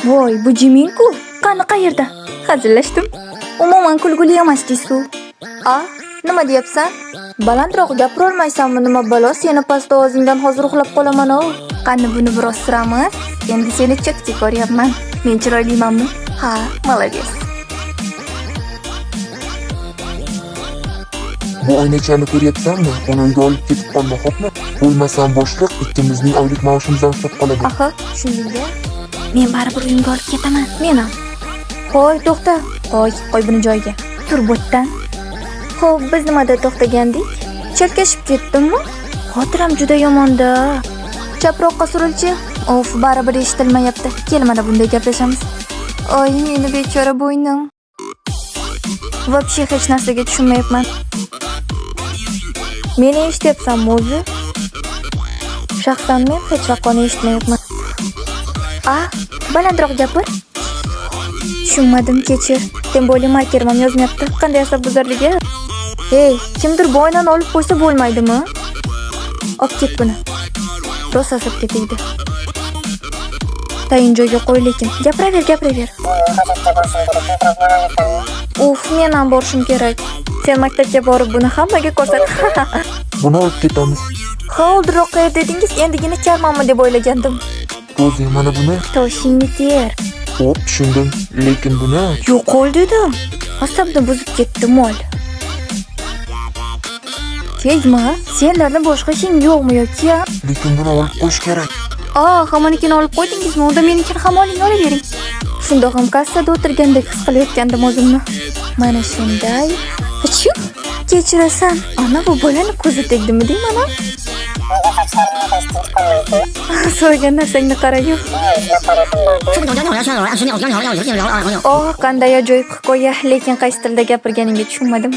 Voy, bu Jiminku. Qani qayerda? Hazillashdim. Umuman kulguli emas deysiz. Nima deyapsan? Balandroq gapira olmaysanmi? Nima balo, seni past ovozingdan hozir uxlab qolaman-ku. Qani buni biroz suramiz. Endi seni chakchi ko'ryapman. Men chiroylimanmi? Ha, молодец. Bu oynachani ko'ryapsanmi? Uni uyga olib ketib qolma, xo'pmi? Bo'lmasam boshliq ikkimizning oylik maoshimizdan ushlab qoladi. Aha, shuningga men baribir uyimga olib ketaman. Men ham. Qo'y, to'xta. Qo'y buni joyiga. Tur bo'tdan. Xo'p, biz nimada to'xtagandik? Chalkashib ketdimmi? Xotiram juda yomon-da. Chaproqqa surilchi. Of, baribir eshitilmayapti. Kel, mana bunday gaplashamiz. Oy, meni bechora bo'ynim. Вообще hech narsaga tushunmayapman. Meni eshityapsanmi o'zi? Shaxsan men hech vaqt uni eshitmayapman. Balandroq gapir. Tushunmadim, kechir. Tем более markerim ham yozmayapti. Qanday asabbuzarligi? Hey, kimdir bo'ynini olib qo'ysa bo'lmaydimi? Olib ket buni. Rosa asabga tegdi. Tayin joyga qo'y, lekin gapiraver. Uf, men ham borishim kerak. Sen maktabga borib buni hammaga ko'rsat. Buni olib ketamiz. Oldinroq qayerda dedingiz? Endigina charmanmi deb o'ylagandim. O'zi mana buni. Toshingni ter. Xo'p, tushundim. Lekin buni Yo'q, qo'l dedim. Asabni buzib ketdi mol. Tegma, senlarning boshqa ishing yo'qmi yoki? lekin buni olib qo'yish kerak. Hammanikini olib qo'ydingizmi? Unda menikini ham olavering. Shundoq ham kassada o'tirgandek his qilayotgandim o'zimni. Mana shunday. Achuu, kechirasan. Ana bu bolani ko'zi tegdimi deyman a? So'ygan narsangni qara-yu. Qanday ajoyib hikoya, lekin qaysi tilda gapirganingga tushunmadim.